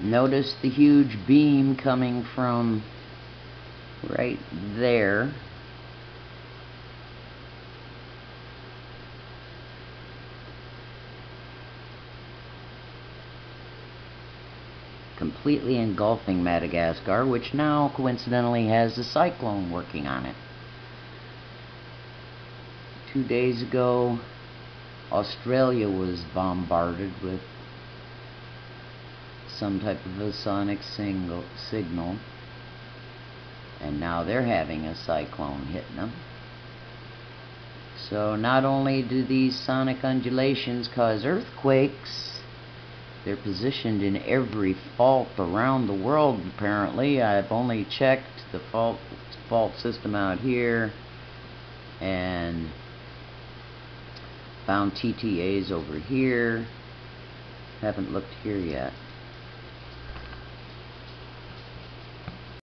Notice the huge beam coming from right there. Completely engulfing Madagascar, which now coincidentally has a cyclone working on it. 2 days ago, Australia was bombarded with some type of a sonic signal, and now they're having a cyclone hitting them. So not only do these sonic undulations cause earthquakes, they're positioned in every fault around the world apparently. I've only checked the fault system out here and found TTAs over here. Haven't looked here yet.